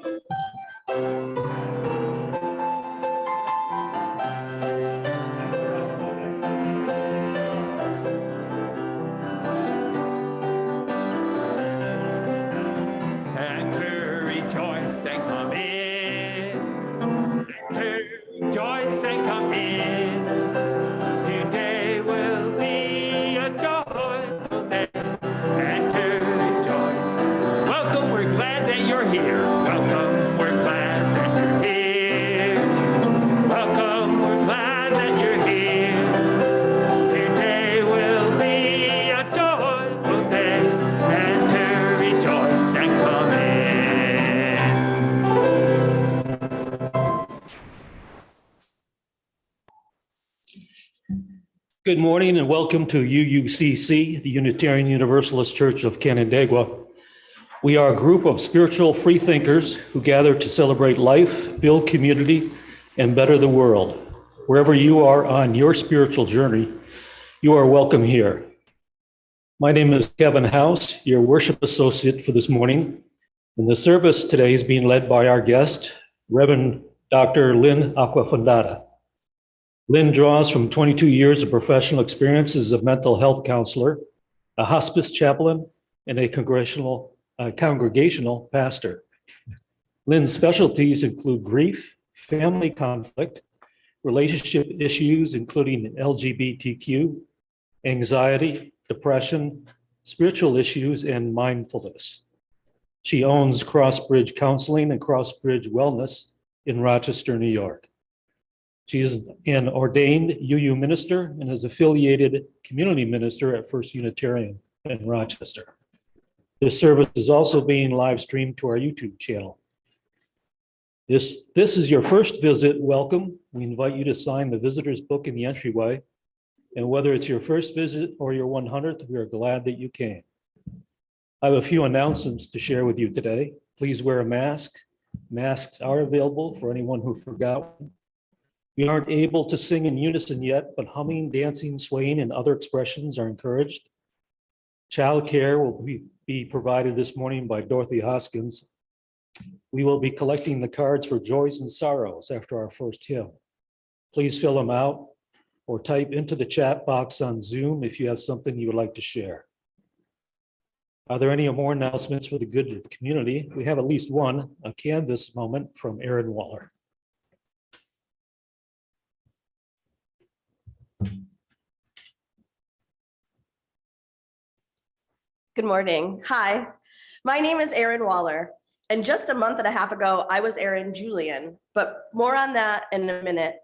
And to rejoice and come in, and to rejoice and come in. Today will be a joyful day, and to rejoice. Welcome, we're glad that you're here. Welcome, we're glad that you're here. Welcome, we're glad that you're here. Today will be a joyful day, and to rejoice and come in. Good morning and welcome to UUCC, the Unitarian Universalist Church of Canandaigua. We are a group of spiritual free thinkers who gather to celebrate life, build community, and better the world. Wherever you are on your spiritual journey, you are welcome here. My name is Kevin House, your worship associate for this morning, and the service today is being led by our guest, Reverend Dr. Lynn Aquafondata. Lynn draws from 22 years of professional experience as a mental health counselor, a hospice chaplain, and a congregational pastor. Lynn's specialties include grief, family conflict, relationship issues, including LGBTQ, anxiety, depression, spiritual issues, and mindfulness. She owns Crossbridge Counseling and Crossbridge Wellness in Rochester, New York. She is an ordained UU minister and is affiliated community minister at First Unitarian in Rochester. This service is also being live streamed to our YouTube channel. This is your first visit, welcome. We invite you to sign the visitor's book in the entryway. And whether it's your first visit or your 100th, we are glad that you came. I have a few announcements to share with you today. Please wear a mask. Masks are available for anyone who forgot one. We aren't able to sing in unison yet, but humming, dancing, swaying, and other expressions are encouraged. Child care will be provided this morning by Dorothy Hoskins. We will be collecting the cards for joys and sorrows after our first hymn. Please fill them out or type into the chat box on Zoom if you have something you would like to share. Are there any more announcements for the good of the community? We have at least one, a Canvas moment from Aaron Waller. Good morning. Hi, my name is Erin Waller, and just a month and a half ago, I was Erin Julian, but more on that in a minute.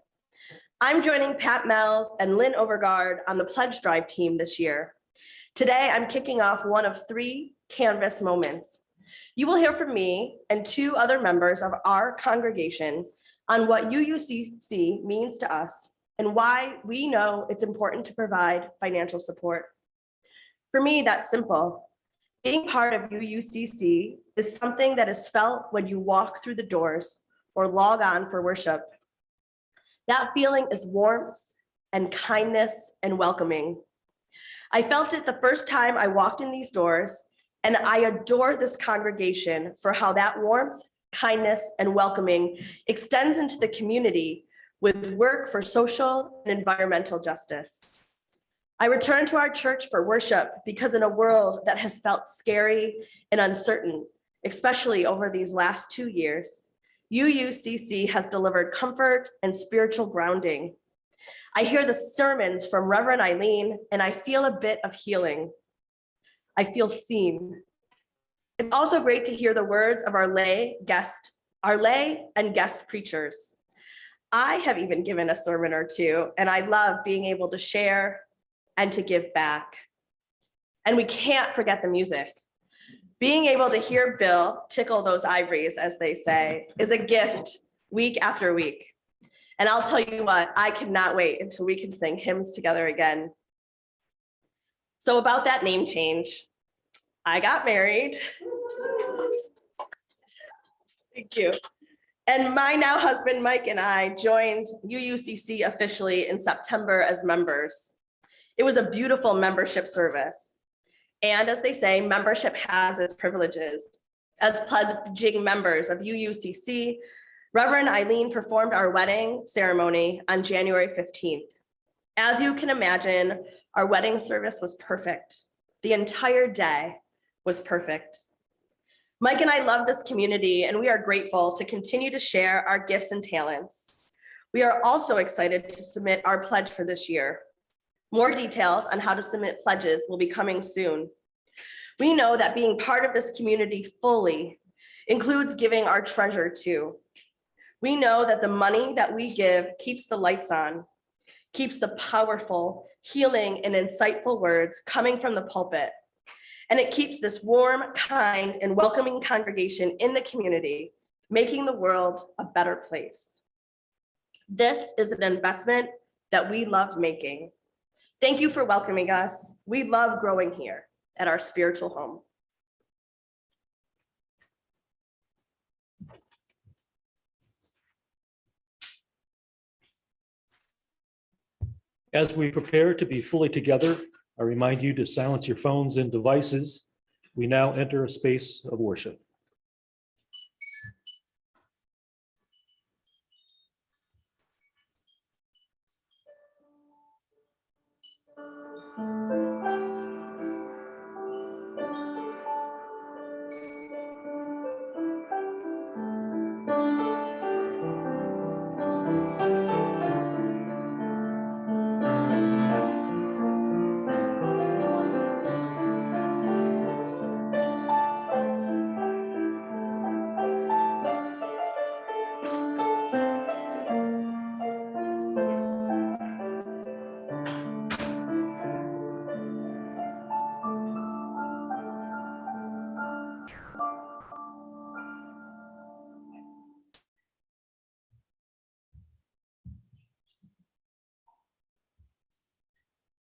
I'm joining Pat Mells and Lynn Overgaard on the Pledge Drive team this year. Today, I'm kicking off one of 3 Canvas moments. You will hear from me and 2 other members of our congregation on what UUCC means to us and why we know it's important to provide financial support. For me, that's simple. Being part of UUCC is something that is felt when you walk through the doors or log on for worship. That feeling is warmth and kindness and welcoming. I felt it the first time I walked in these doors, and I adore this congregation for how that warmth, kindness, and welcoming extends into the community with work for social and environmental justice. I return to our church for worship because in a world that has felt scary and uncertain, especially over these last 2 years, UUCC has delivered comfort and spiritual grounding. I hear the sermons from Reverend Eileen, and I feel a bit of healing. I feel seen. It's also great to hear the words of our lay and guest preachers. I have even given a sermon or 2, and I love being able to share and to give back. And we can't forget the music. Being able to hear Bill tickle those ivories, as they say, is a gift week after week. And I'll tell you what, I cannot wait until we can sing hymns together again. So about that name change, I got married. Thank you. And my now husband, Mike, and I joined UUCC officially in September as members. It was a beautiful membership service. And as they say, membership has its privileges. As pledging members of UUCC, Reverend Eileen performed our wedding ceremony on January 15th. As you can imagine, our wedding service was perfect. The entire day was perfect. Mike and I love this community, and we are grateful to continue to share our gifts and talents. We are also excited to submit our pledge for this year. More details on how to submit pledges will be coming soon. We know that being part of this community fully includes giving our treasure too. We know that the money that we give keeps the lights on, keeps the powerful, healing, and insightful words coming from the pulpit. And it keeps this warm, kind, and welcoming congregation in the community, making the world a better place. This is an investment that we love making. Thank you for welcoming us. We love growing here at our spiritual home. As we prepare to be fully together, I remind you to silence your phones and devices. We now enter a space of worship.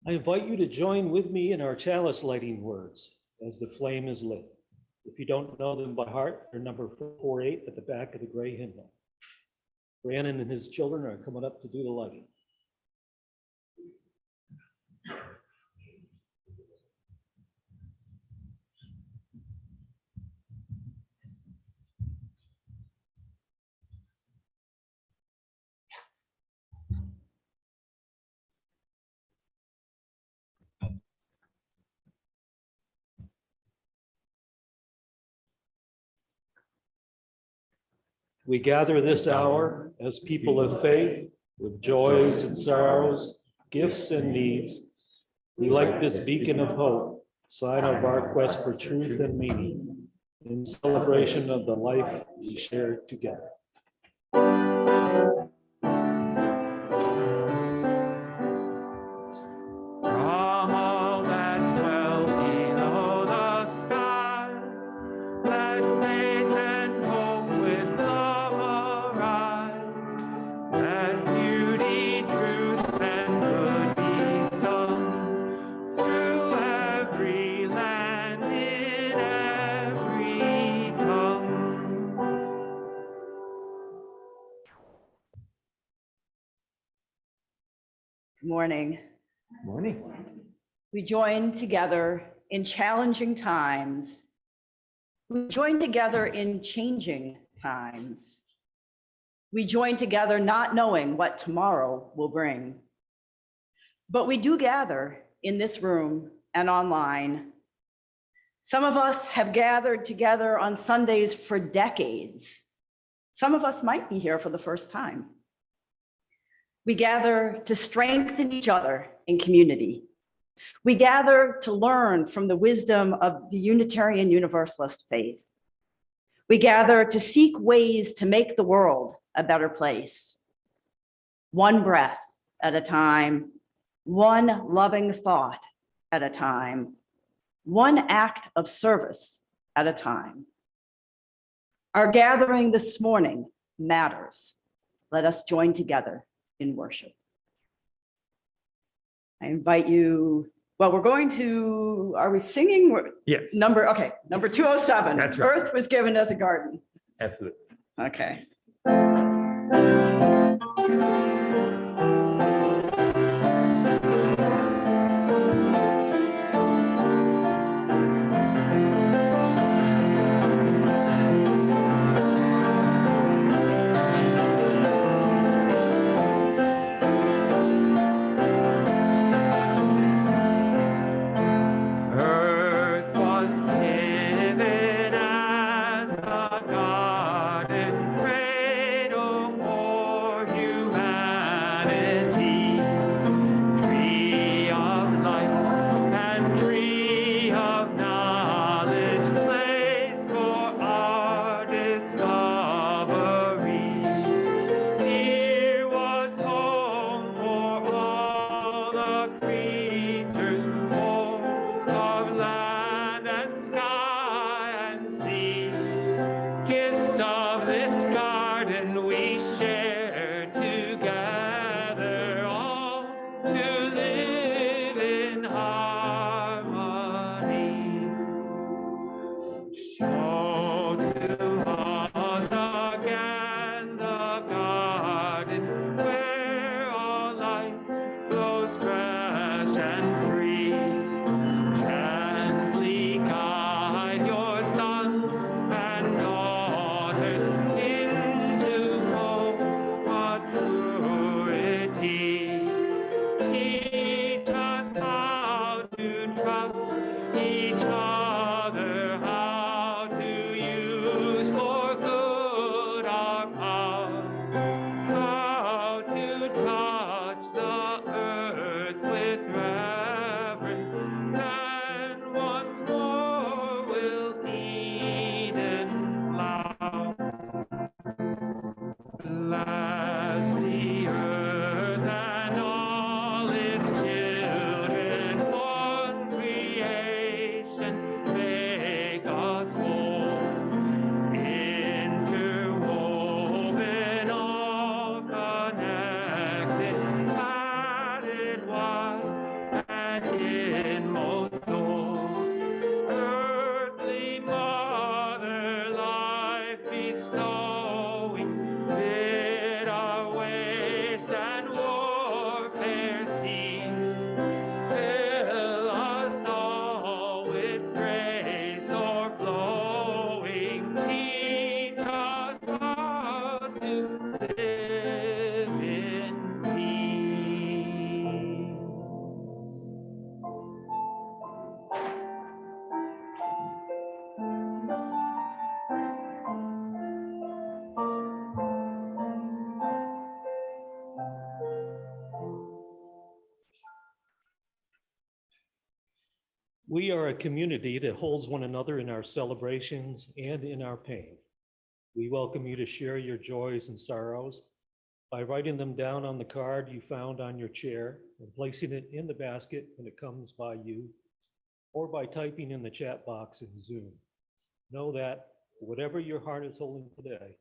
I invite you to join with me in our chalice lighting words as the flame is lit. If you don't know them by heart, they're number 448 at the back of the gray hymnal. Brandon and his children are coming up to do the lighting. We gather this hour as people of faith with joys and sorrows, gifts and needs. We light this beacon of hope, sign of our quest for truth and meaning, in celebration of the life we share together. Morning. Morning. We join together in challenging times. We join together in changing times. We join together not knowing what tomorrow will bring. But we do gather in this room and online. Some of us have gathered together on Sundays for decades. Some of us might be here for the first time. We gather to strengthen each other in community. We gather to learn from the wisdom of the Unitarian Universalist faith. We gather to seek ways to make the world a better place. One breath at a time, one loving thought at a time, one act of service at a time. Our gathering this morning matters. Let us join together in worship. I invite you, well, we're going to, are we singing? Yes. Number 207. That's right. Earth was given as a garden. Absolutely. Okay. Bless the earth and all its children, one creation, make us whole, interwoven, all connected, that it was and inmost soul. Earthly mother, life bestowing, bid our waste and warfare cease. Fill us all with grace o'erflowing. Teach us how to live in peace. We are a community that holds one another in our celebrations and in our pain. We welcome you to share your joys and sorrows by writing them down on the card you found on your chair and placing it in the basket when it comes by you, or by typing in the chat box in Zoom. Know that whatever your heart is holding today,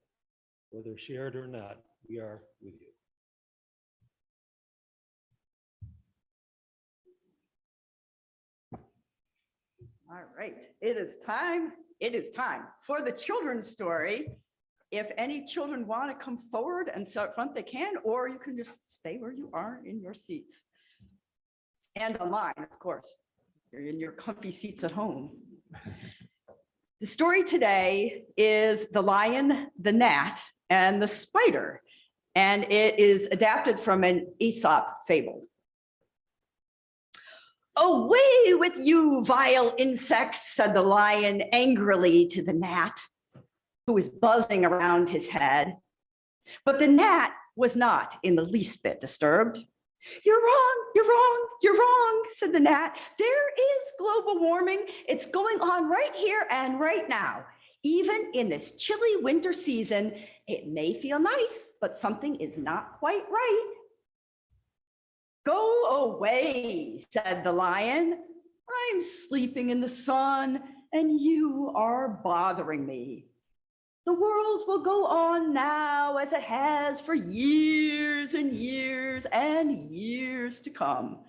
whether shared or not, we are with you. All right, it is time. It is time for the children's story. If any children want to come forward and sit up front, they can, or you can just stay where you are in your seats. And online, of course. You're in your comfy seats at home. The story today is The Lion, the Gnat, and the Spider, and it is adapted from an Aesop fable. "Away with you, vile insects," said the lion angrily to the gnat, who was buzzing around his head. But the gnat was not in the least bit disturbed. "You're wrong, you're wrong, you're wrong," said the gnat. "There is global warming. It's going on right here and right now. Even in this chilly winter season, it may feel nice, but something is not quite right." "Go away," said the lion. "I'm sleeping in the sun and you are bothering me. The world will go on now as it has for years and years and years to come,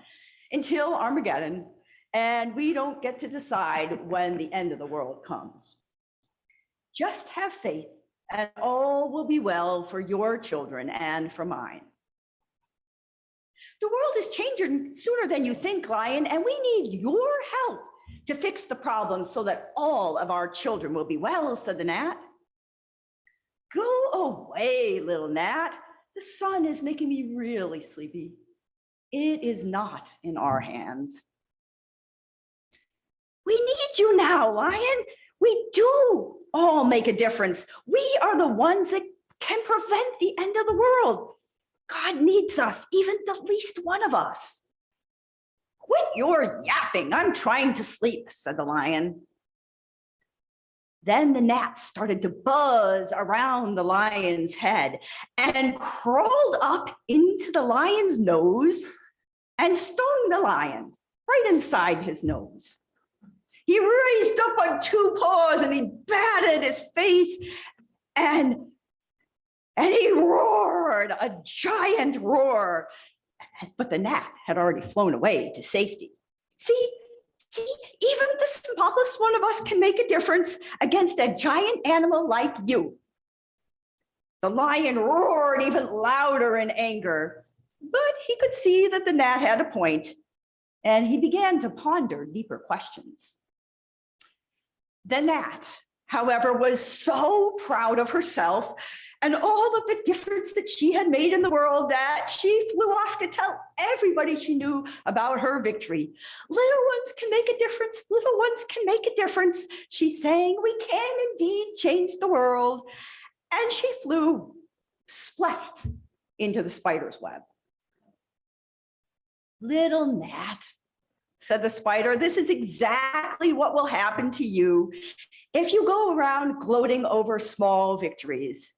until Armageddon, and we don't get to decide when the end of the world comes. Just have faith and all will be well for your children and for mine." "The world is changing sooner than you think, lion, and we need your help to fix the problem so that all of our children will be well," said the gnat. "Go away, little gnat. The sun is making me really sleepy. It is not in our hands." "We need you now, lion. We do all make a difference. We are the ones that can prevent the end of the world. God needs us, even the least one of us." "Quit your yapping. I'm trying to sleep," said the lion. Then the gnat started to buzz around the lion's head and crawled up into the lion's nose and stung the lion right inside his nose. He raised up on two paws and he batted his face and he roared a giant roar, but the gnat had already flown away to safety. See, even the smallest one of us can make a difference against a giant animal like you." The lion roared even louder in anger, but he could see that the gnat had a point, and he began to ponder deeper questions. The gnat, however, was so proud of herself and all of the difference that she had made in the world that she flew off to tell everybody she knew about her victory. "Little ones can make a difference. Little ones can make a difference," she sang. "We can indeed change the world." And she flew splat into the spider's web. "Little gnat," said the spider, "this is exactly what will happen to you if you go around gloating over small victories.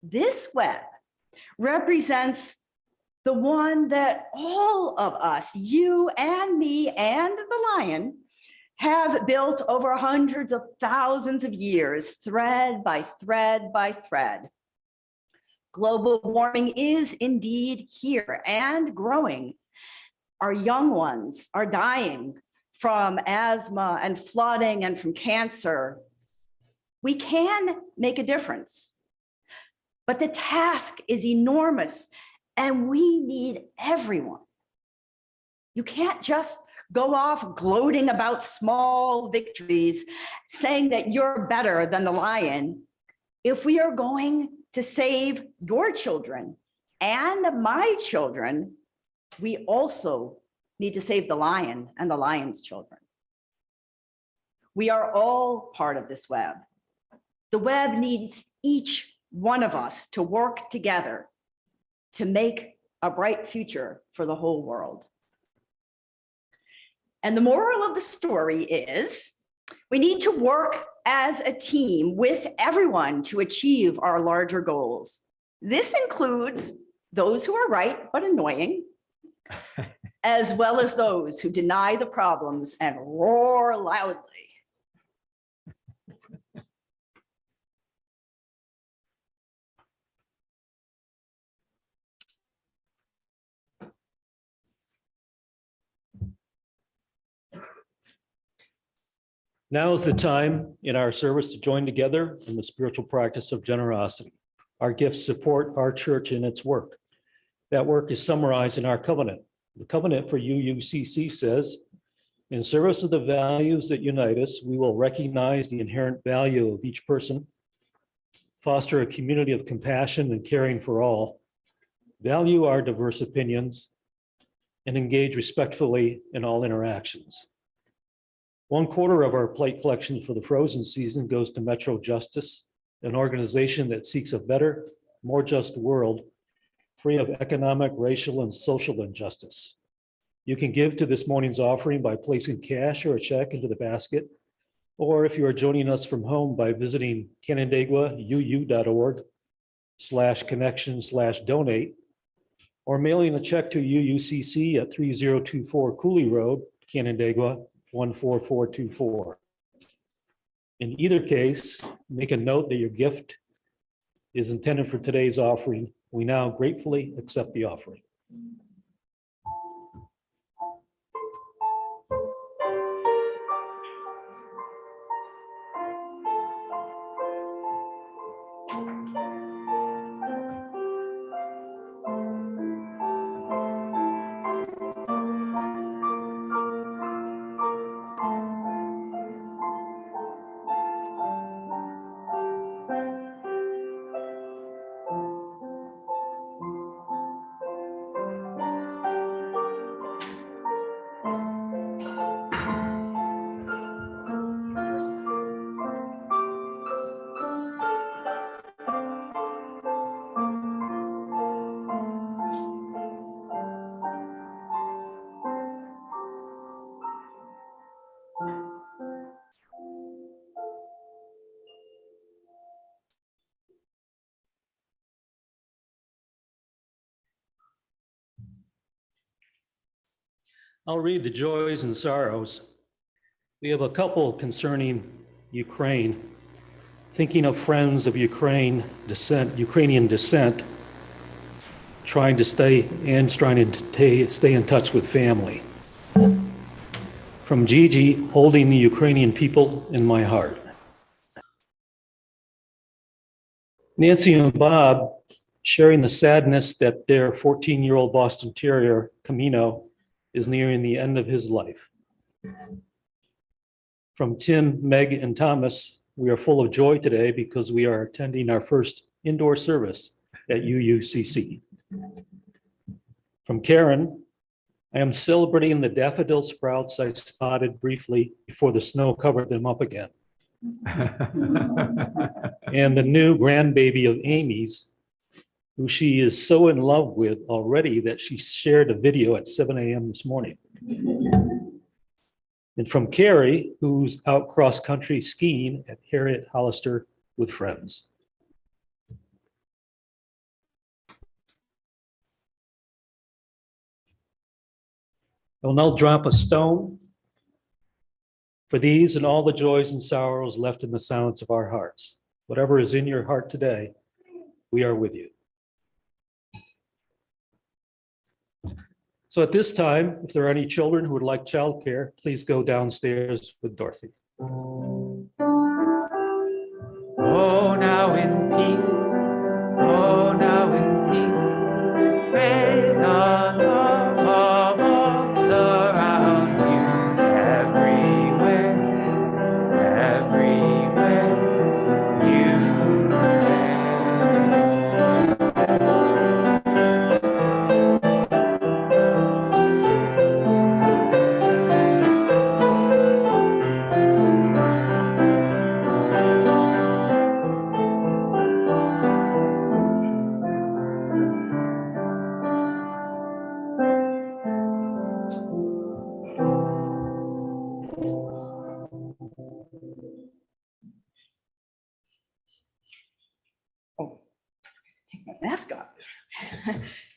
This web represents the one that all of us, you and me and the lion, have built over hundreds of thousands of years, thread by thread by thread. Global warming is indeed here and growing. Our young ones are dying from asthma and flooding and from cancer. We can make a difference, but the task is enormous and we need everyone. You can't just go off gloating about small victories, saying that you're better than the lion. If we are going to save your children and my children, we also need to save the lion and the lion's children. We are all part of this web. The web needs each one of us to work together to make a bright future for the whole world. And the moral of the story is we need to work as a team with everyone to achieve our larger goals. This includes those who are right but annoying, as well as those who deny the problems and roar loudly. Now is the time in our service to join together in the spiritual practice of generosity. Our gifts support our church in its work. That work is summarized in our covenant. The covenant for UUCC says, in service of the values that unite us, we will recognize the inherent value of each person, foster a community of compassion and caring for all, value our diverse opinions, and engage respectfully in all interactions. 1/4 of our plate collection for the frozen season goes to Metro Justice, an organization that seeks a better, more just world, free of economic, racial, and social injustice. You can give to this morning's offering by placing cash or a check into the basket, or if you are joining us from home by visiting canandaigua.org/connection/donate, or mailing a check to UUCC at 3024 Cooley Road, Canandaigua, 14424. In either case, make a note that your gift is intended for today's offering. We now gratefully accept the offering. I'll read the joys and sorrows. We have a couple concerning Ukraine. Thinking of friends of Ukrainian descent, trying to stay in touch with family. From Gigi, holding the Ukrainian people in my heart. Nancy and Bob sharing the sadness that their 14-year-old Boston Terrier, Camino, is nearing the end of his life. From Tim, Meg, and Thomas, we are full of joy today because we are attending our first indoor service at UUCC. From Karen, I am celebrating the daffodil sprouts I spotted briefly before the snow covered them up again. And the new grandbaby of Amy's, who she is so in love with already that she shared a video at 7 a.m. this morning. And from Carrie, who's out cross-country skiing at Harriet Hollister with friends. I will now drop a stone for these and all the joys and sorrows left in the silence of our hearts. Whatever is in your heart today, we are with you. So at this time, if there are any children who would like childcare, please go downstairs with Dorothy. Oh, now in peace. Oh, now in peace. May the love of all surround you everywhere, everywhere you may. Take my mask off.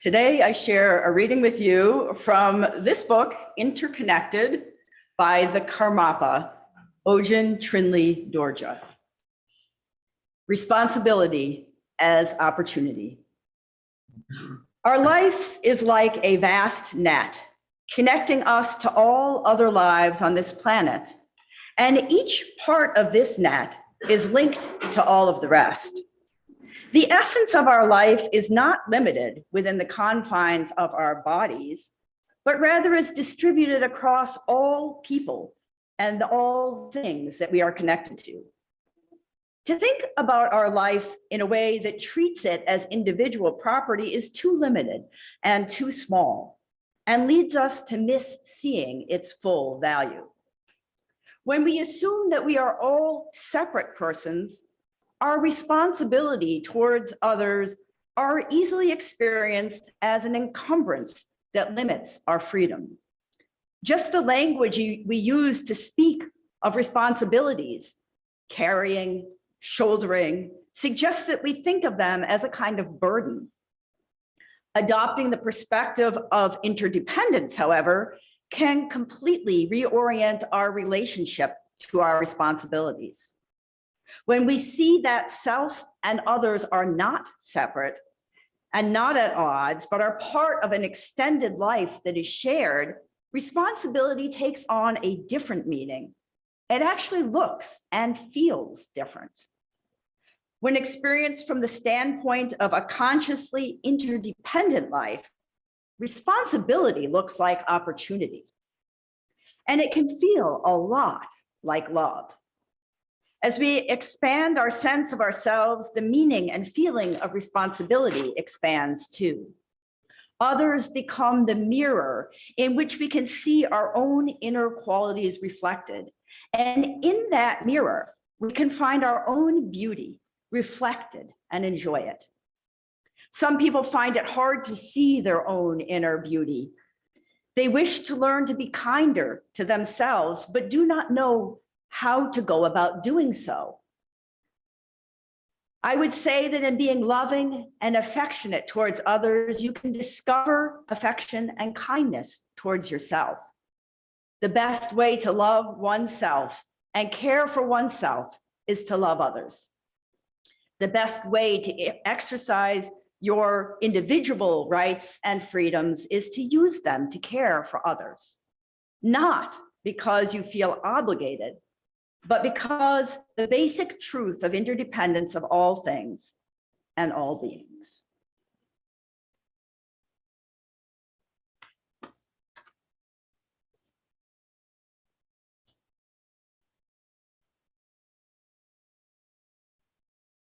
Today, I share a reading with you from this book, Interconnected, by the Karmapa, Ojen Trinley Dorja. Responsibility as opportunity. Our life is like a vast net, connecting us to all other lives on this planet. And each part of this net is linked to all of the rest. The essence of our life is not limited within the confines of our bodies, but rather is distributed across all people and all things that we are connected to. To think about our life in a way that treats it as individual property is too limited and too small, and leads us to miss seeing its full value. When we assume that we are all separate persons, our responsibility towards others are easily experienced as an encumbrance that limits our freedom. Just the language we use to speak of responsibilities, carrying, shouldering, suggests that we think of them as a kind of burden. Adopting the perspective of interdependence, however, can completely reorient our relationship to our responsibilities. When we see that self and others are not separate and not at odds, but are part of an extended life that is shared, responsibility takes on a different meaning. It actually looks and feels different. When experienced from the standpoint of a consciously interdependent life, responsibility looks like opportunity. And it can feel a lot like love. As we expand our sense of ourselves, the meaning and feeling of responsibility expands too. Others become the mirror in which we can see our own inner qualities reflected. And in that mirror, we can find our own beauty reflected and enjoy it. Some people find it hard to see their own inner beauty. They wish to learn to be kinder to themselves, but do not know how to go about doing so. I would say that in being loving and affectionate towards others, you can discover affection and kindness towards yourself. The best way to love oneself and care for oneself is to love others. The best way to exercise your individual rights and freedoms is to use them to care for others, not because you feel obligated, but because the basic truth of interdependence of all things and all beings.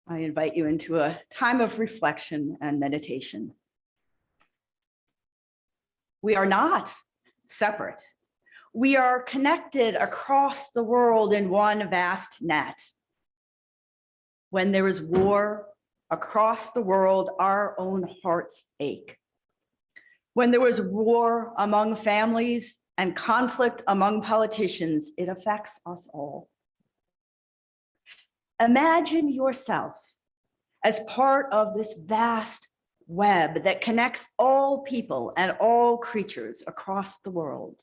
I invite you into a time of reflection and meditation. We are not separate. We are connected across the world in one vast net. When there is war across the world, our own hearts ache. When there is war among families and conflict among politicians, it affects us all. Imagine yourself as part of this vast web that connects all people and all creatures across the world.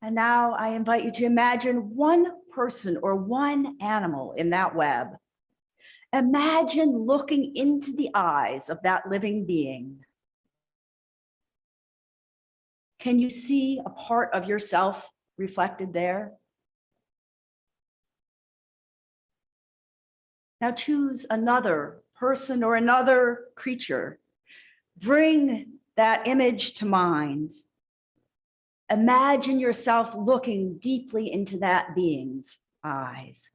And now I invite you to imagine one person or one animal in that web. Imagine looking into the eyes of that living being. Can you see a part of yourself reflected there? Now choose another person or another creature. Bring that image to mind. Imagine yourself looking deeply into that being's eyes.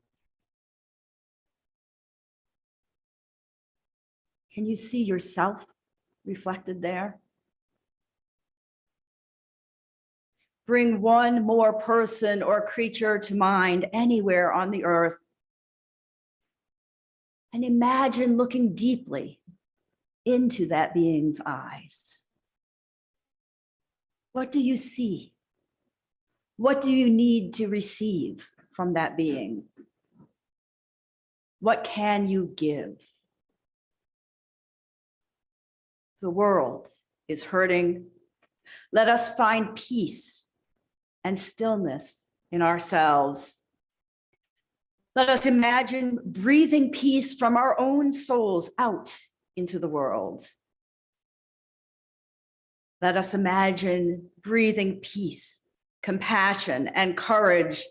Can you see yourself reflected there? Bring one more person or creature to mind anywhere on the earth. And imagine looking deeply into that being's eyes. What do you see? What do you need to receive from that being? What can you give? The world is hurting. Let us find peace and stillness in ourselves. Let us imagine breathing peace from our own souls out into the world. Let us imagine breathing peace, compassion, and courage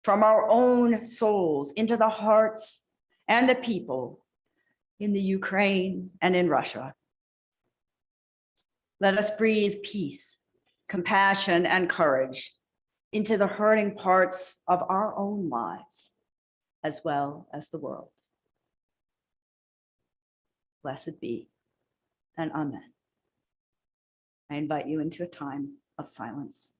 from our own souls into the hearts and the people in the Ukraine and in Russia. Let us breathe peace, compassion, and courage into the hurting parts of our own lives, as well as the world. Blessed be, and amen. I invite you into a time of silence.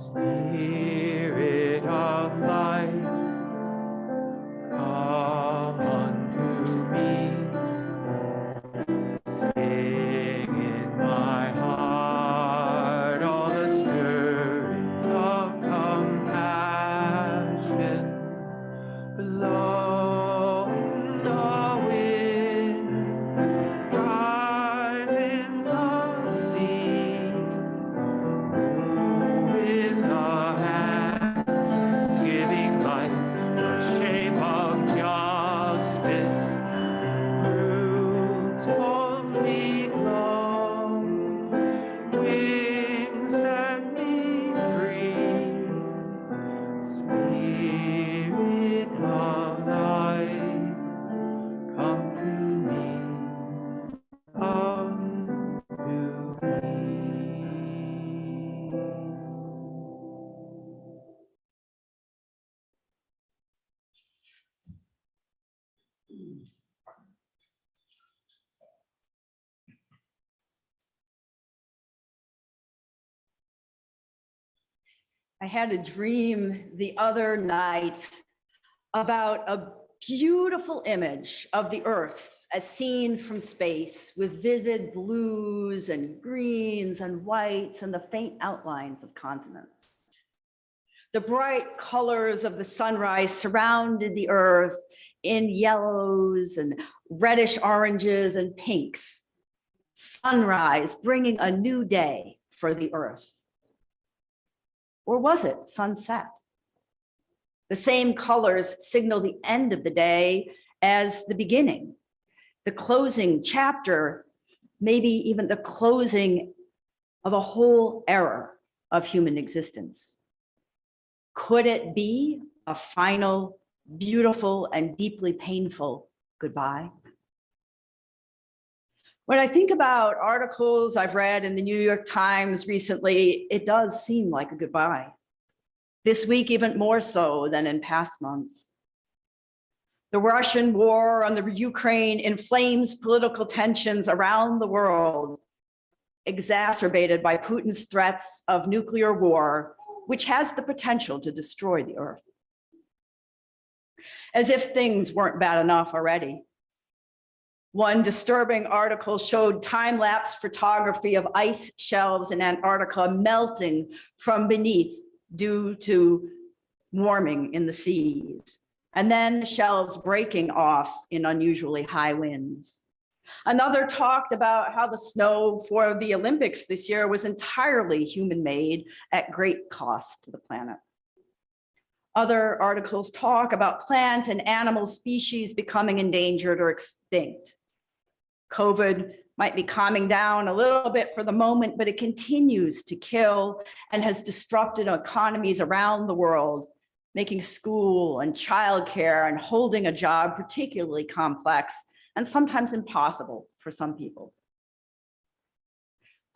Spirit of life, come unto me. Sing in my heart all the stirrings of compassion. Blow the wind, rise in the sea. With the hand, giving life the shape of justice, roots only clothes, wings set me free. Spirit of life, come to me, come to me. I had a dream the other night about a beautiful image of the earth as seen from space, with vivid blues and greens and whites and the faint outlines of continents. The bright colors of the sunrise surrounded the earth in yellows and reddish oranges and pinks. Sunrise bringing a new day for the earth. Or was it sunset? The same colors signal the end of the day as the beginning. The closing chapter maybe even the closing of a whole era of human existence. Could it be a final, beautiful, and deeply painful goodbye? When I think about articles I've read in the New York Times recently, it does seem like a goodbye. This week, even more so than in past months. The Russian war on the Ukraine inflames political tensions around the world, exacerbated by Putin's threats of nuclear war, which has the potential to destroy the earth. As if things weren't bad enough already. One disturbing article showed time-lapse photography of ice shelves in Antarctica melting from beneath due to warming in the seas, and then the shelves breaking off in unusually high winds. Another talked about how the snow for the Olympics this year was entirely human-made at great cost to the planet. Other articles talk about plant and animal species becoming endangered or extinct. COVID might be calming down a little bit for the moment, but it continues to kill and has disrupted economies around the world, making school and childcare and holding a job particularly complex and sometimes impossible for some people.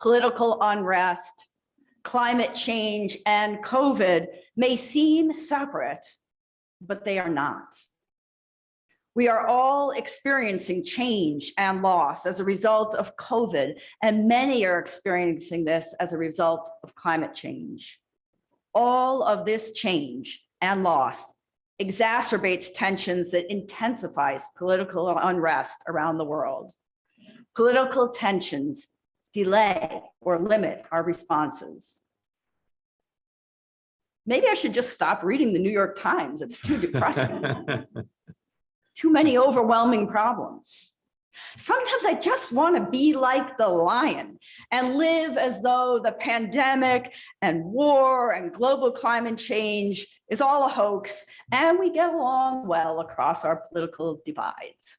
Political unrest, climate change, and COVID may seem separate, but they are not. We are all experiencing change and loss as a result of COVID, and many are experiencing this as a result of climate change. All of this change and loss exacerbates tensions that intensifies political unrest around the world. Political tensions delay or limit our responses. Maybe I should just stop reading the New York Times. It's too depressing. Too many overwhelming problems. Sometimes I just want to be like the lion and live as though the pandemic and war and global climate change is all a hoax and we get along well across our political divides.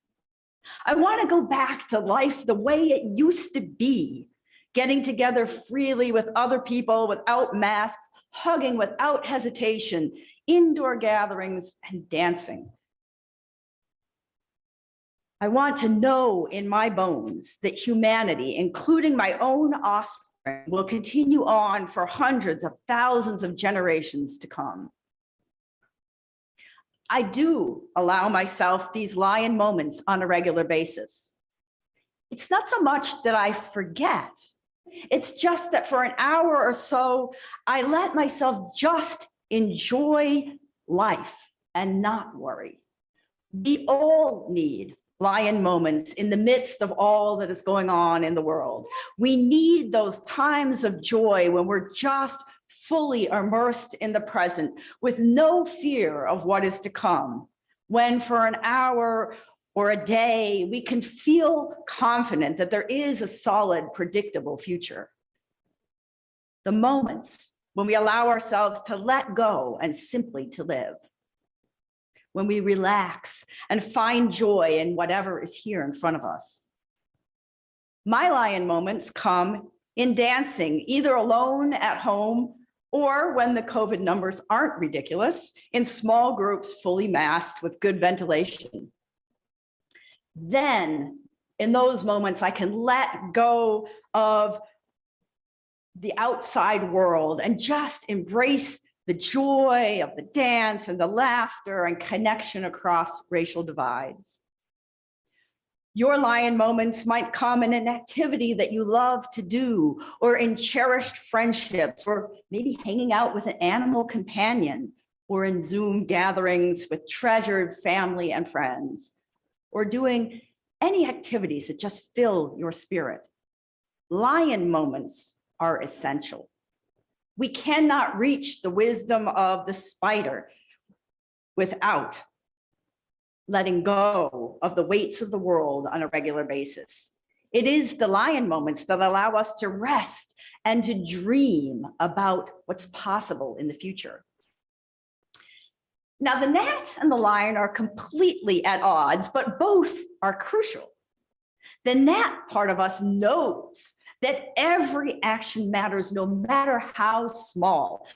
I want to go back to life the way it used to be, getting together freely with other people without masks, hugging without hesitation, indoor gatherings, and dancing. I want to know in my bones that humanity, including my own offspring, will continue on for hundreds of thousands of generations to come. I do allow myself these lion moments on a regular basis. It's not so much that I forget. It's just that for an hour or so, I let myself just enjoy life and not worry. We all need lion moments in the midst of all that is going on in the world. We need those times of joy when we're just fully immersed in the present with no fear of what is to come. When for an hour or a day, we can feel confident that there is a solid, predictable future. The moments when we allow ourselves to let go and simply to live. When we relax and find joy in whatever is here in front of us. My lion moments come in dancing, either alone at home or when the COVID numbers aren't ridiculous, in small groups fully masked with good ventilation. Then in those moments, I can let go of the outside world and just embrace the joy of the dance and the laughter and connection across racial divides. Your lion moments might come in an activity that you love to do, or in cherished friendships, or maybe hanging out with an animal companion, or in Zoom gatherings with treasured family and friends, or doing any activities that just fill your spirit. Lion moments are essential. We cannot reach the wisdom of the spider without letting go of the weights of the world on a regular basis. It is the lion moments that allow us to rest and to dream about what's possible in the future. Now, the gnat and the lion are completely at odds, but both are crucial. The gnat part of us knows that every action matters no matter how small.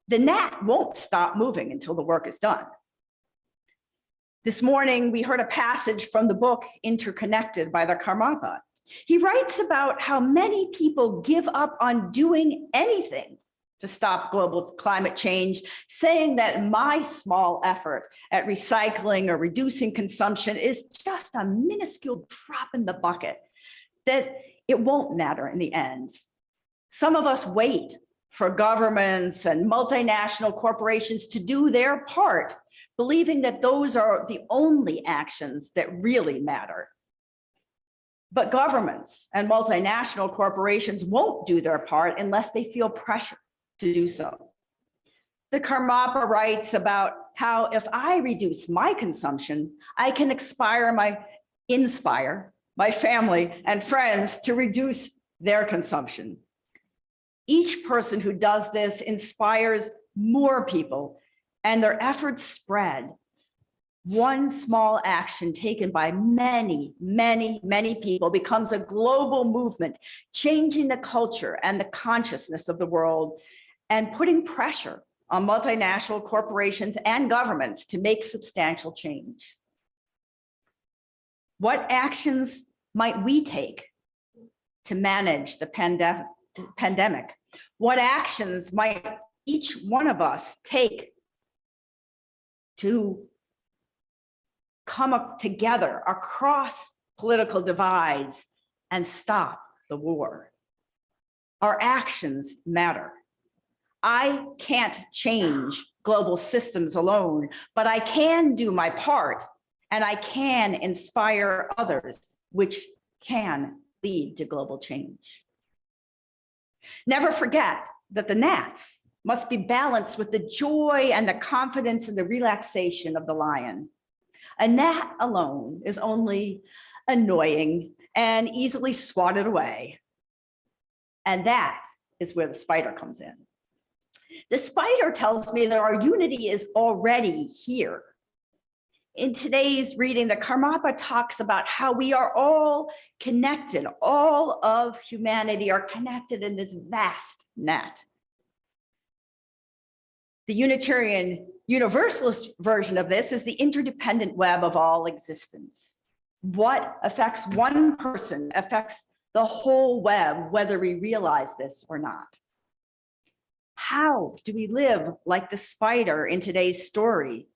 The gnat won't stop moving until the work is done. This morning, we heard a passage from the book Interconnected by the Karmapa. He writes about how many people give up on doing anything to stop global climate change, saying that my small effort at recycling or reducing consumption is just a minuscule drop in the bucket, that it won't matter in the end. Some of us wait for governments and multinational corporations to do their part, believing that those are the only actions that really matter. But governments and multinational corporations won't do their part unless they feel pressure to do so. The Karmapa writes about how if I reduce my consumption, I can inspire my family and friends to reduce their consumption. Each person who does this inspires more people, and their efforts spread. One small action taken by many, many, many people becomes a global movement, changing the culture and the consciousness of the world and putting pressure on multinational corporations and governments to make substantial change. What actions might we take to manage the pandemic? What actions might each one of us take to come up together across political divides and stop the war? Our actions matter. I can't change global systems alone, but I can do my part and I can inspire others, which can lead to global change. Never forget that the gnats must be balanced with the joy and the confidence and the relaxation of the lion. A gnat alone is only annoying and easily swatted away. And that is where the spider comes in. The spider tells me that our unity is already here. In today's reading, the Karmapa talks about how we are all connected. All of humanity are connected in this vast net. The Unitarian Universalist version of this is the interdependent web of all existence. What affects one person affects the whole web, whether we realize this or not. How do we live like the spider in today's story?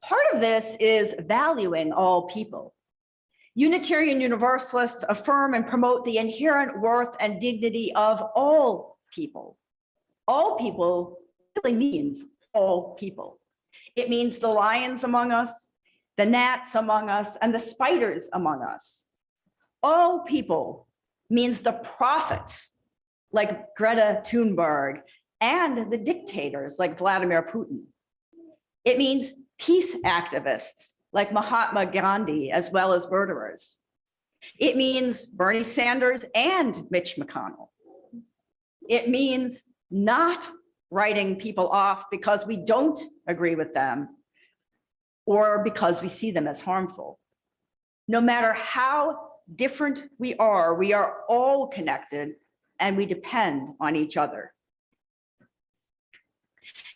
Part of this is valuing all people. Unitarian Universalists affirm and promote the inherent worth and dignity of all people. All people really means all people. It means the lions among us, the gnats among us, and the spiders among us. All people means the prophets like Greta Thunberg and the dictators like Vladimir Putin. It means peace activists like Mahatma Gandhi, as well as murderers. It means Bernie Sanders and Mitch McConnell. It means not writing people off because we don't agree with them or because we see them as harmful. No matter how different we are all connected and we depend on each other.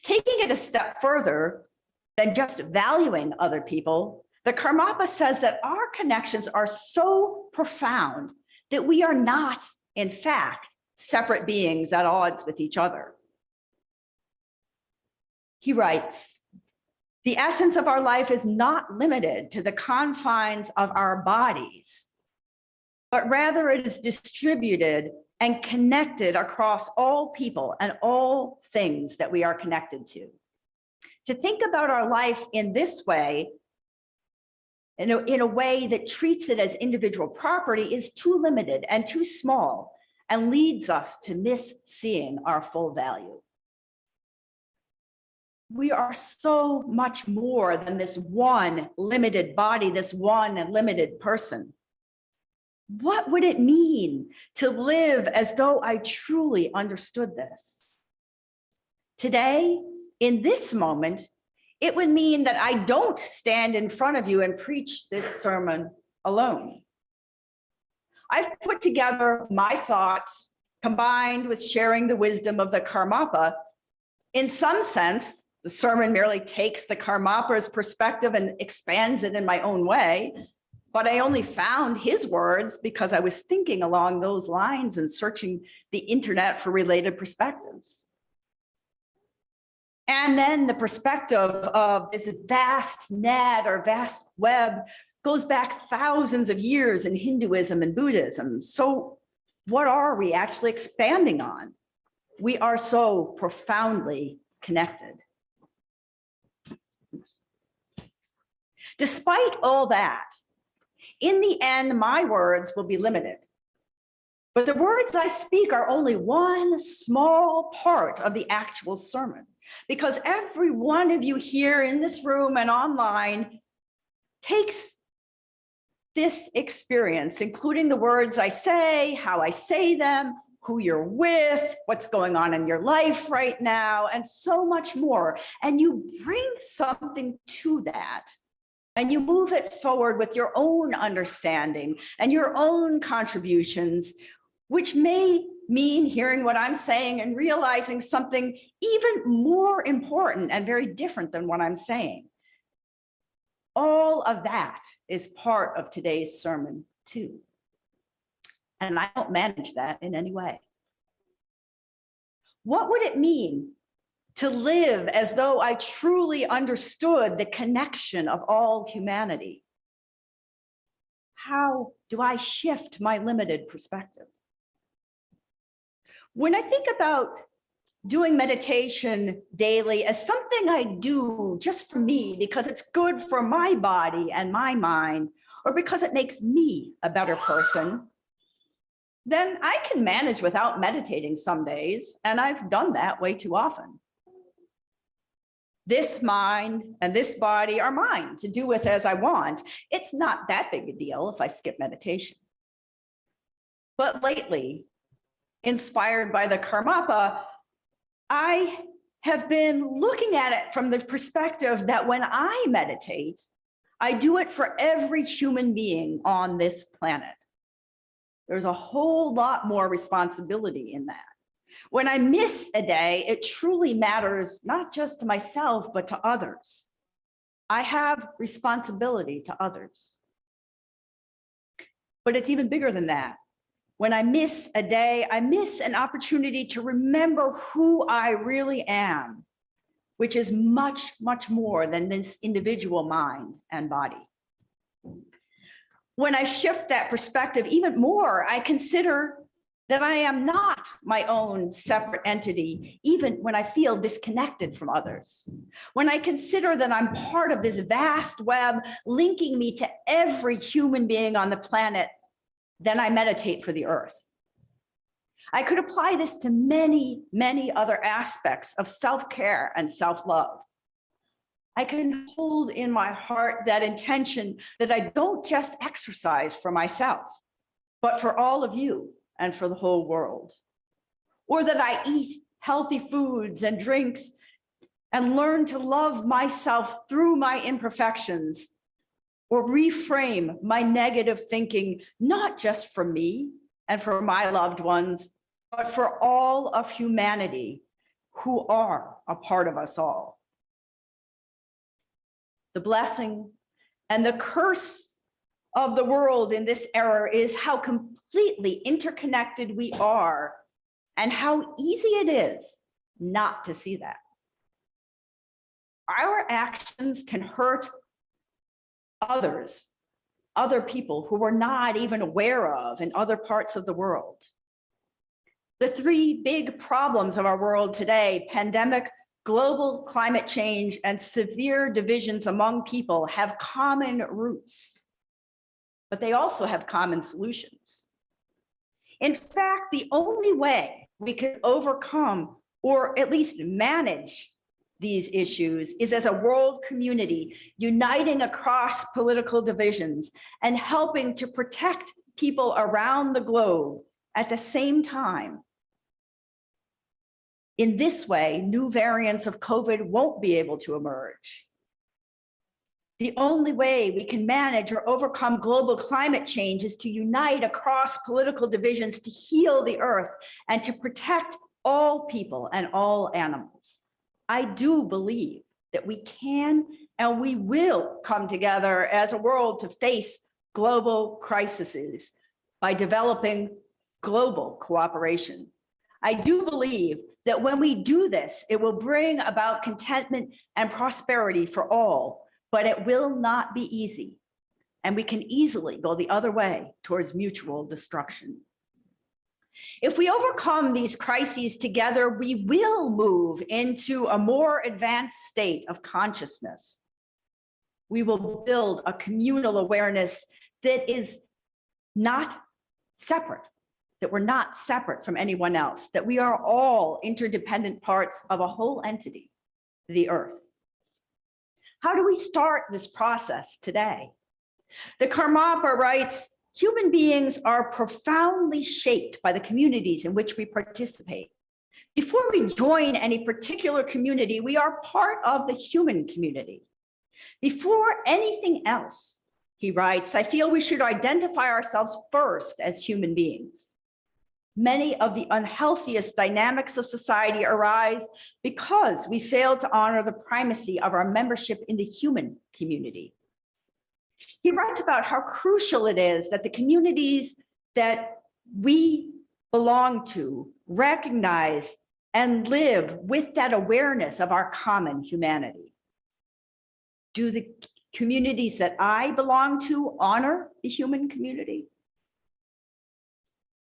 Taking it a step further than just valuing other people, the Karmapa says that our connections are so profound that we are not, in fact, separate beings at odds with each other. He writes, the essence of our life is not limited to the confines of our bodies, but rather it is distributed and connected across all people and all things that we are connected to. To think about our life in this way, in a way that treats it as individual property, is too limited and too small and leads us to miss seeing our full value. We are so much more than this one limited body, this one limited person. What would it mean to live as though I truly understood this? Today, in this moment, it would mean that I don't stand in front of you and preach this sermon alone. I've put together my thoughts combined with sharing the wisdom of the Karmapa. In some sense, the sermon merely takes the Karmapa's perspective and expands it in my own way, but I only found his words because I was thinking along those lines and searching the internet for related perspectives. And then the perspective of this vast net or vast web goes back thousands of years in Hinduism and Buddhism. So what are we actually expanding on? We are so profoundly connected. Despite all that, in the end, my words will be limited. But the words I speak are only one small part of the actual sermon, because every one of you here in this room and online takes this experience, including the words I say, how I say them, who you're with, what's going on in your life right now, and so much more. And you bring something to that, and you move it forward with your own understanding and your own contributions, which may mean hearing what I'm saying and realizing something even more important and very different than what I'm saying. All of that is part of today's sermon too. And I don't manage that in any way. What would it mean to live as though I truly understood the connection of all humanity? How do I shift my limited perspective? When I think about doing meditation daily as something I do just for me because it's good for my body and my mind, or because it makes me a better person, then I can manage without meditating some days, and I've done that way too often. This mind and this body are mine to do with as I want. It's not that big a deal if I skip meditation. But lately, inspired by the Karmapa, I have been looking at it from the perspective that when I meditate, I do it for every human being on this planet. There's a whole lot more responsibility in that. When I miss a day, it truly matters not just to myself, but to others. I have responsibility to others. But it's even bigger than that. When I miss a day, I miss an opportunity to remember who I really am, which is much, much more than this individual mind and body. When I shift that perspective even more, I consider that I am not my own separate entity, even when I feel disconnected from others. When I consider that I'm part of this vast web linking me to every human being on the planet, then I meditate for the earth. I could apply this to many, many other aspects of self-care and self-love. I can hold in my heart that intention that I don't just exercise for myself, but for all of you and for the whole world. Or that I eat healthy foods and drinks and learn to love myself through my imperfections, or reframe my negative thinking, not just for me and for my loved ones, but for all of humanity who are a part of us all. The blessing and the curse of the world in this era is how completely interconnected we are and how easy it is not to see that. Our actions can hurt others, other people who we're not even aware of in other parts of the world. The three big problems of our world today, pandemic, global climate change, and severe divisions among people, have common roots, but they also have common solutions. In fact, the only way we can overcome or at least manage these issues is as a world community, uniting across political divisions and helping to protect people around the globe at the same time. In this way, new variants of COVID won't be able to emerge. The only way we can manage or overcome global climate change is to unite across political divisions to heal the earth and to protect all people and all animals. I do believe that we can and we will come together as a world to face global crises by developing global cooperation. I do believe that when we do this, it will bring about contentment and prosperity for all, but it will not be easy. And we can easily go the other way towards mutual destruction. If we overcome these crises together, we will move into a more advanced state of consciousness. We will build a communal awareness that is not separate, that we're not separate from anyone else, that we are all interdependent parts of a whole entity, the earth. How do we start this process today? The Karmapa writes, human beings are profoundly shaped by the communities in which we participate. Before we join any particular community, we are part of the human community. Before anything else, he writes, I feel we should identify ourselves first as human beings. Many of the unhealthiest dynamics of society arise because we fail to honor the primacy of our membership in the human community. He writes about how crucial it is that the communities that we belong to recognize and live with that awareness of our common humanity. Do the communities that I belong to honor the human community?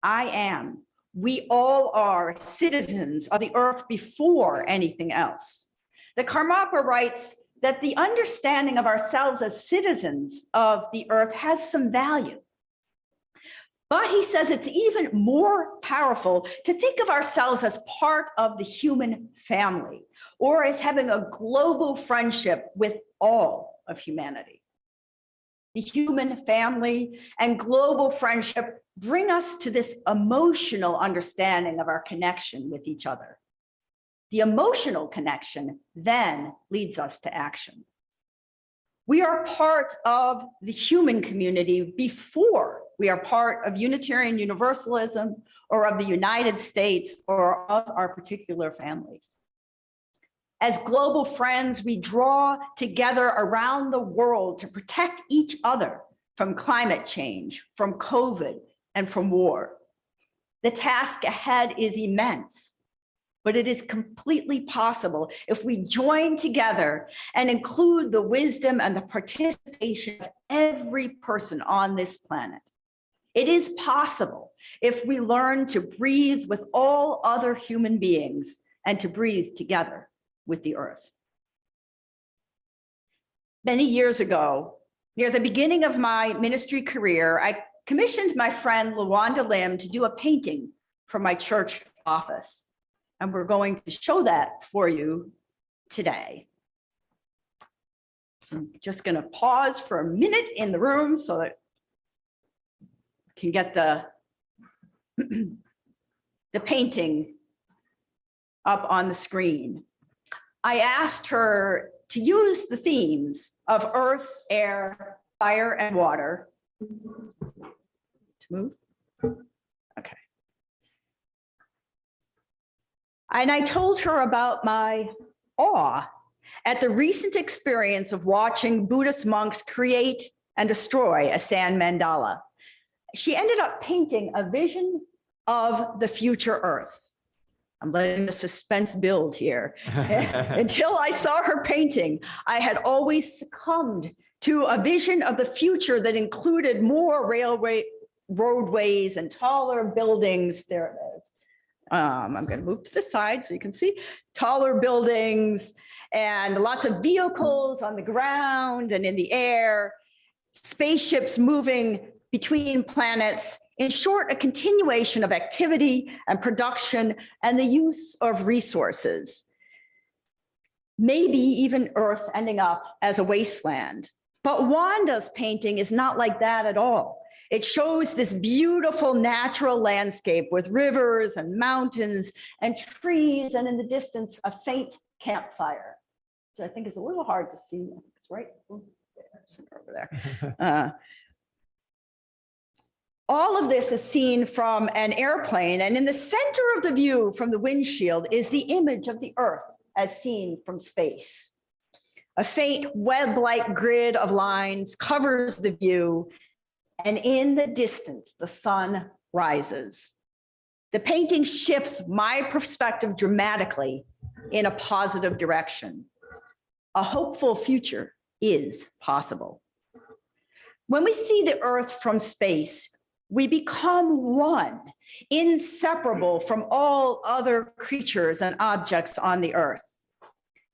I am. We all are citizens of the earth before anything else. The Karmapa writes that the understanding of ourselves as citizens of the earth has some value. But he says it's even more powerful to think of ourselves as part of the human family, or as having a global friendship with all of humanity. The human family and global friendship bring us to this emotional understanding of our connection with each other. The emotional connection then leads us to action. We are part of the human community before we are part of Unitarian Universalism or of the United States or of our particular families. As global friends, we draw together around the world to protect each other from climate change, from COVID, and from war. The task ahead is immense, but it is completely possible if we join together and include the wisdom and the participation of every person on this planet. It is possible if we learn to breathe with all other human beings and to breathe together with the earth. Many years ago, near the beginning of my ministry career, I commissioned my friend Luanda Lim to do a painting from my church office. And we're going to show that for you today. So I'm just going to pause for a minute in the room so that we can get the painting up on the screen. I asked her to use the themes of earth, air, fire, and water. To move? Okay. And I told her about my awe at the recent experience of watching Buddhist monks create and destroy a sand mandala. She ended up painting a vision of the future earth. I'm letting the suspense build here. Until I saw her painting, I had always succumbed to a vision of the future that included more roadways and taller buildings. There it is. I'm going to move to the side so you can see taller buildings and lots of vehicles on the ground and in the air, spaceships moving between planets. In short, a continuation of activity and production and the use of resources. Maybe even Earth ending up as a wasteland. But Wanda's painting is not like that at all. It shows this beautiful natural landscape with rivers and mountains and trees, and in the distance, a faint campfire, which I think is a little hard to see. It's right somewhere over there. All of this is seen from an airplane, and in the center of the view from the windshield is the image of the Earth as seen from space. A faint web-like grid of lines covers the view, and in the distance, the sun rises. The painting shifts my perspective dramatically in a positive direction. A hopeful future is possible. When we see the Earth from space, we become one, inseparable from all other creatures and objects on the earth,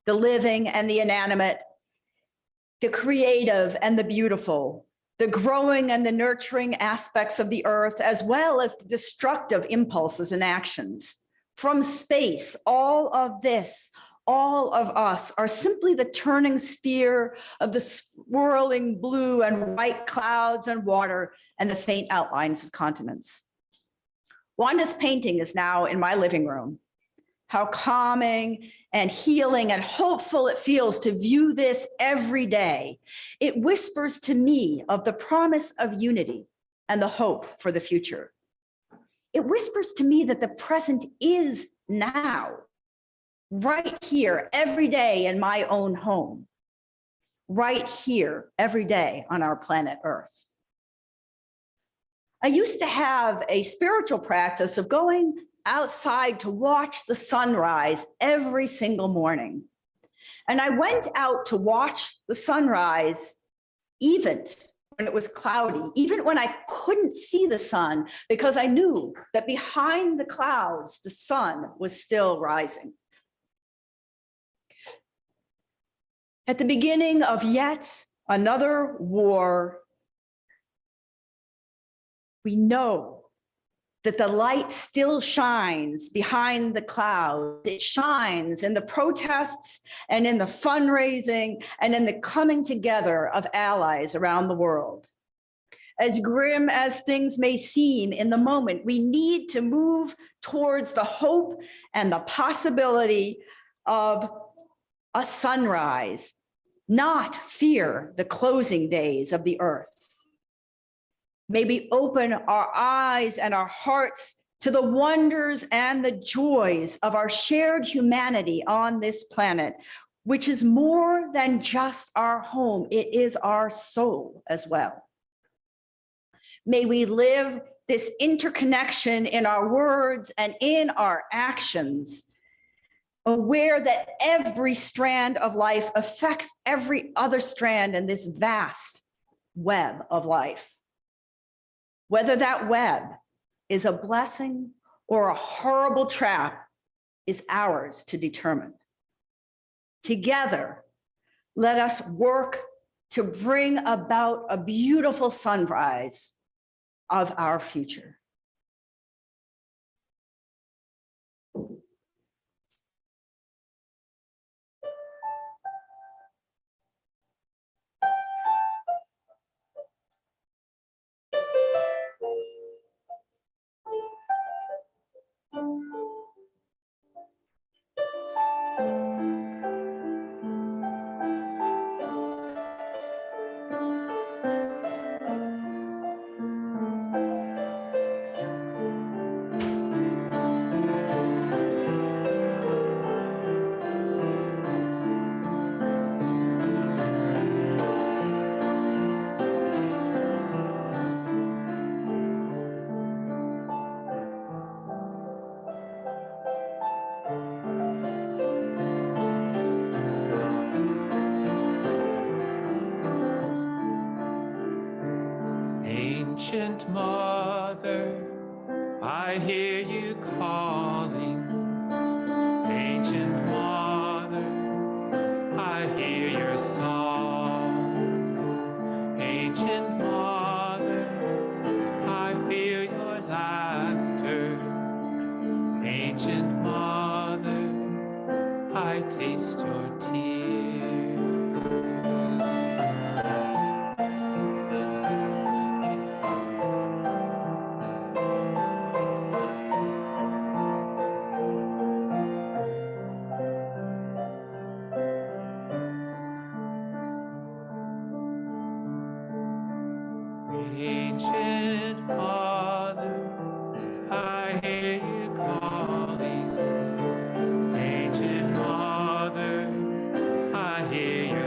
the living and the inanimate, the creative and the beautiful, the growing and the nurturing aspects of the earth, as well as the destructive impulses and actions. From space, all of this, all of us are simply the turning sphere of the swirling blue and white clouds and water and the faint outlines of continents. Wanda's painting is now in my living room. How calming and healing and hopeful it feels to view this every day. It whispers to me of the promise of unity and the hope for the future. It whispers to me that the present is now, right here, every day in my own home, right here, every day on our planet Earth. I used to have a spiritual practice of going outside to watch the sunrise every single morning. And I went out to watch the sunrise even when it was cloudy, even when I couldn't see the sun, because I knew that behind the clouds, the sun was still rising. At the beginning of yet another war, we know that the light still shines behind the clouds. It shines in the protests and in the fundraising and in the coming together of allies around the world. As grim as things may seem in the moment, we need to move towards the hope and the possibility of a sunrise, not fear the closing days of the earth. May we open our eyes and our hearts to the wonders and the joys of our shared humanity on this planet, which is more than just our home, it is our soul as well. May we live this interconnection in our words and in our actions, aware that every strand of life affects every other strand in this vast web of life. Whether that web is a blessing or a horrible trap is ours to determine. Together, let us work to bring about a beautiful sunrise of our future. Ancient Mother, I hear you calling. Ancient Mother, I hear your song. Ancient Mother, I feel your laughter. Ancient Mother, I taste your tears.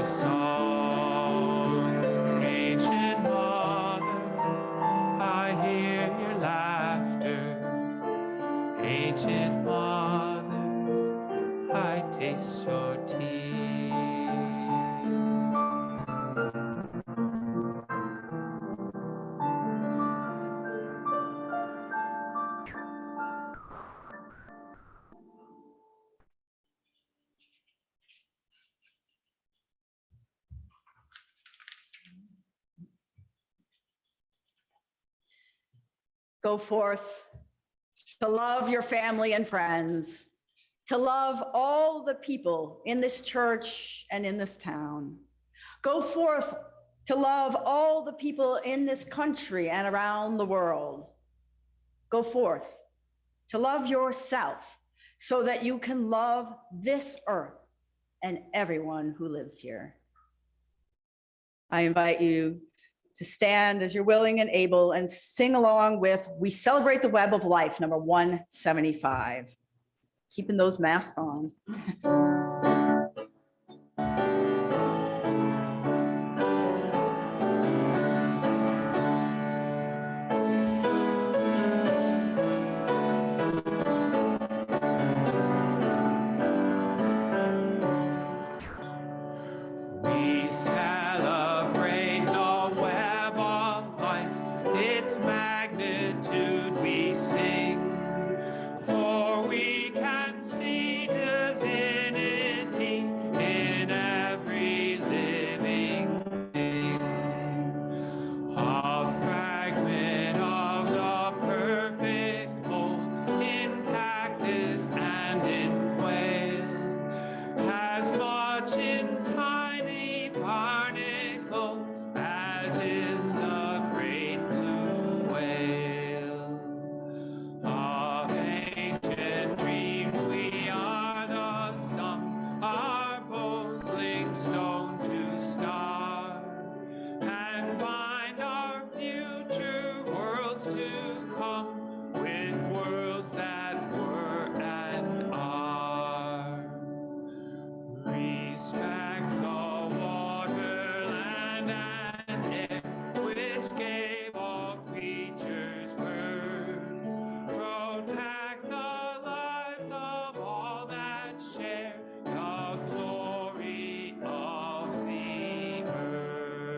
song. Ancient mother, I hear your laughter. Ancient mother, I taste your tea. Go forth to love your family and friends, to love all the people in this church and in this town. Go forth to love all the people in this country and around the world. Go forth to love yourself so that you can love this earth and everyone who lives here. I invite you to stand as you're willing and able and sing along with "We Celebrate the Web of Life," number 175. Keeping those masks on. We celebrate the web of life, its magnitude we sing, for we can see divinity in every living thing. A fragment of the perfect whole in cactus and in quail has much in tiny barnacle as in the great blue whale. Of ancient dreams we are the sum, our bones link stone to star, and bind our future worlds to come with worlds that were and are. Respect the water, land, and air, which gave all creatures birth. Protect the lives of all that share the glory of the earth.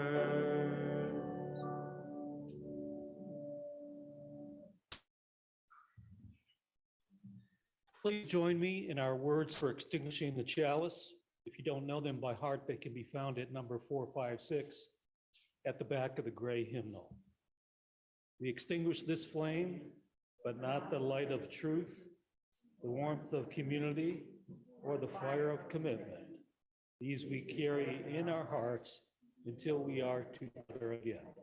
Please join me in our words for extinguishing the chalice. If you don't know them by heart, they can be found at number 456 at the back of the gray hymnal. We extinguish this flame, but not the light of truth, the warmth of community, or the fire of commitment. These we carry in our hearts until we are together again.